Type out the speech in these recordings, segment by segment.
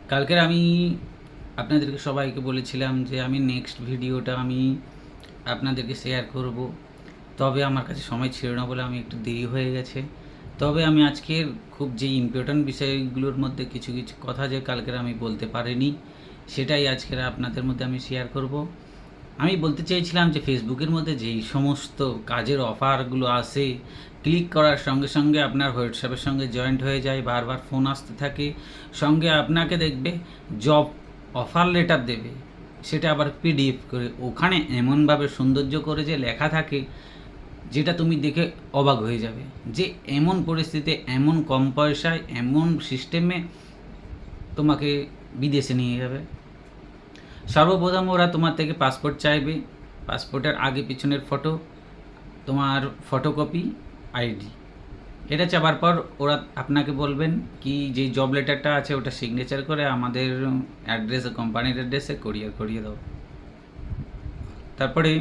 কালকের আমি আপনাদেরকে সবাইকে বলেছিলাম যে আমি নেক্সট ভিডিওটা আমি আপনাদেরকে শেয়ার করব, তবে আমার কাছে সময় ছিল না বলে আমি একটু দেরি হয়ে গেছে। তবে আমি আজকের খুব যে ইম্পর্ট্যান্ট বিষয়গুলোর মধ্যে কিছু কিছু কথা যে কালকের আমি বলতে পারিনি, সেটাই আজকের আপনাদের মধ্যে আমি শেয়ার করব। আমি বলতে চাইছিলাম যে ফেসবুকের মধ্যে যেই সমস্ত কাজের অফারগুলো আসে, ক্লিক করার সঙ্গে সঙ্গে আপনার হোয়াটসঅ্যাপের সঙ্গে জয়েন্ট হয়ে যায়, বারবার ফোন আসতে থাকে, সঙ্গে আপনাকে দেখবে জব অফার লেটার দেবে, সেটা আবার পিডিএফ করে ওখানে এমনভাবে সৌন্দর্য করে যে লেখা থাকে, যেটা তুমি দেখে অবাক হয়ে যাবে যে এমন পরিস্থিতিতে এমন কম পয়সায় এমন সিস্টেমে তোমাকে বিদেশে নিয়ে যাবে। সর্বপ্রথম ওরা তোমার থেকে পাসপোর্ট চাইবে, পাসপোর্টের আগে পিছনের ফটো, তোমার ফটোকপি, আইডি। এটা চাবার পর ওরা আপনাকে বলবেন কি যে জব লেটারটা আছে ওটা সিগনেচার করে আমাদের অ্যাড্রেসে, কোম্পানির অ্যাড্রেসে কোরিয়ার করিয়ে দাও। তারপরে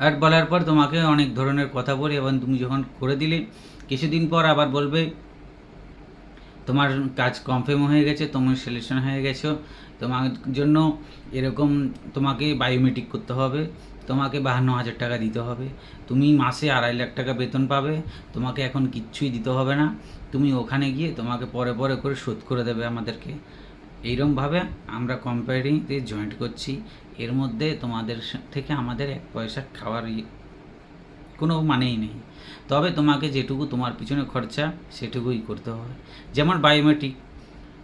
আর বলার পর তোমাকে অনেক ধরনের কথা বলে, এবং তুমি যখন করে দিলে কিছুদিন পর আবার বলবে তোমার কাজ কনফার্ম হয়ে গেছে, তোমার সিলেকশন হয়ে গেছো, তোমার জন্য এরকম তোমাকে বায়োমেট্রিক করতে হবে, তোমাকে 52,000 টাকা দিতে হবে, তুমি মাসে 2.5 লাখ টাকা বেতন পাবে, তোমাকে এখন কিচ্ছুই দিতে হবে না, তুমি ওখানে গিয়ে তোমাকে পরে পরে করে শোধ করে দেবে আমাদেরকে। এইরকমভাবে আমরা কোম্পানিতে জয়েন্ট করছি, এর মধ্যে তোমাদের থেকে আমাদের 1 পয়সা খাওয়ার কোনো মানেই নেই। তবে তোমাকে যেটুকু তোমার পিছনে খরচা সেটুকুই করতে হবে, যেমন বায়োমেট্রিক।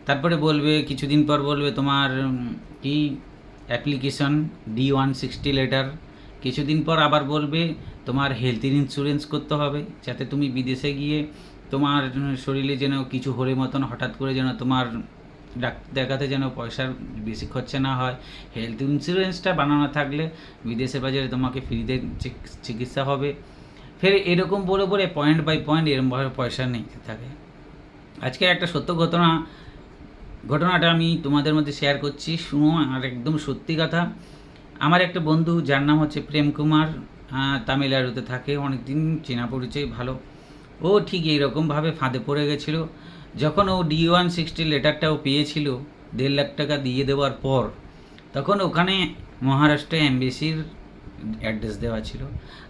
তারপরে বলবে কিছুদিন পর বলবে তোমার কি অ্যাপ্লিকেশন D-160 লেটার। কিছুদিন পর আবার বলবে তোমার হেলথ ইন্স্যুরেন্স করতে হবে, যাতে তুমি বিদেশে গিয়ে তোমার শরীরে যেন কিছু হলে মতন হঠাৎ করে যেন তোমার ডাক্তার দেখাতে যেন পয়সার বেশি খরচা না হয়। হেলথ ইন্স্যুরেন্সটা বানানো থাকলে বিদেশের বাজারে তোমাকে ফ্রিতে চিকিৎসা হবে। ফের এরকম বলে বলে পয়েন্ট বাই পয়েন্ট এরকমভাবে পয়সা নিতে থাকে। আজকে একটা সত্য ঘটনাটা আমি তোমাদের মধ্যে শেয়ার করছি, শুনো। আর একদম সত্যি কথা। আমার একটা বন্ধু যার নাম হচ্ছে প্রেম কুমার, তামিলনাড়ুতে থাকে, অনেক দিন চেনা পরিচয় ভালো। ও ঠিক এইরকমভাবে ফাঁদে পড়ে গেছিলো। যখন ও D-160 লেটারটা ও পেয়েছিল 1.5 লাখ টাকা দিয়ে দেওয়ার পর, তখন ওখানে মহারাষ্ট্র এমবেসির অ্যাড্রেস দেওয়া ছিল,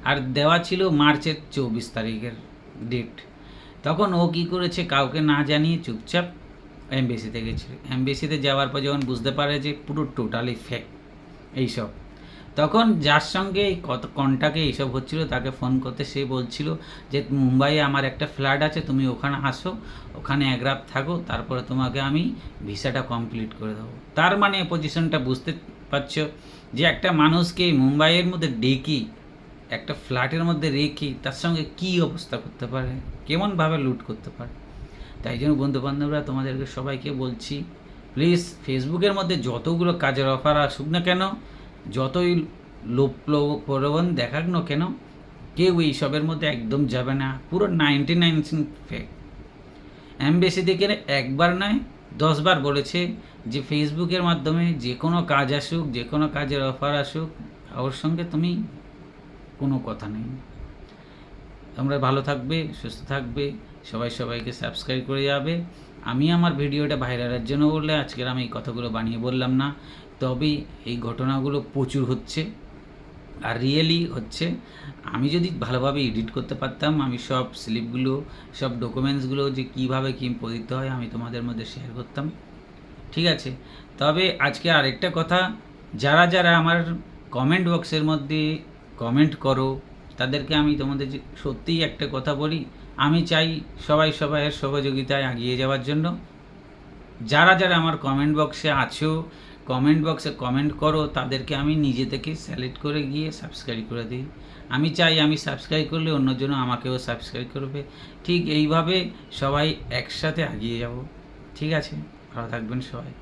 আর দেওয়া ছিল মার্চের 24 তারিখের ডেট। তখন ও কী করেছে, কাউকে না জানিয়ে চুপচাপ এমবেসিতে গেছিল। এমবেসিতে যাওয়ার পর যখন বুঝতে পারে যে পুরো টোটালি ফেক এইসব, তখন যার সঙ্গে কত কন্টাক্টে এইসব হচ্ছিল তাকে ফোন করতে সে বলছিল যে মুম্বাইয়ে আমার একটা ফ্ল্যাট আছে, তুমি ওখানে আসো, ওখানে 1 রাত থাকো, তারপরে তোমাকে আমি ভিসাটা কমপ্লিট করে দেবো। তার মানে পজিশনটা বুঝতে পারছো যে একটা মানুষকে মুম্বাইয়ের মধ্যে ডেকে একটা ফ্ল্যাটের মধ্যে রেখে তার সঙ্গে কী অবস্থা করতে পারে, কেমনভাবে লুট করতে পারে। তাই জন্য বন্ধুবান্ধবরা তোমাদেরকে সবাইকে বলছি, প্লিজ ফেসবুকের মধ্যে যতগুলো কাজের অফার আসুক না কেন, যতই লোভ প্রলোভন দেখাক না কেন, কেউ এইসবের মধ্যে একদম যাবে না। পুরো 99% ফেক। এমবেসি থেকে একবার নয় 10 বার বলেছে যে ফেসবুকের মাধ্যমে যে কোনো কাজ আসুক, যে কোনো কাজের অফার আসুক, ওর সঙ্গে তুমি কোনো কথা নেই। তোমরা ভালো থাকবে, সুস্থ থাকবে, সবাই সবাইকে সাবস্ক্রাইব করে যাবে। আমি আমার ভিডিওটা ভাইরালের জন্য বললে আজকের আমি এই কথাগুলো বানিয়ে বললাম না, তবে এই ঘটনাগুলো প্রচুর হচ্ছে, আর রিয়েলি হচ্ছে। আমি যদি ভালোভাবে এডিট করতে পারতাম, আমি সব স্লিপগুলো, সব ডকুমেন্টসগুলো যে কীভাবে কী দিতে হয় আমি তোমাদের মধ্যে শেয়ার করতাম। ঠিক আছে। তবে আজকে আরেকটা কথা, যারা যারা আমার কমেন্ট বক্সের মধ্যে কমেন্ট করো তাদেরকে আমি তোমাদের সত্যিই একটা কথা বলি, আমি চাই সবাই সবাইয়ের সহযোগিতায় এগিয়ে যাওয়ার জন্য। যারা যারা আমার কমেন্ট বক্সে আছো, কমেন্ট বক্সে কমেন্ট করো, তাদেরকে আমি নিজে থেকে সিলেক্ট করে গিয়ে সাবস্ক্রাইব করে দিই। আমি চাই আমি সাবস্ক্রাইব করলে অন্যজন আমাকেও সাবস্ক্রাইব করবে। ঠিক এইভাবে সবাই একসাথে এগিয়ে যাব। ঠিক আছে, ভালো থাকবেন সবাই।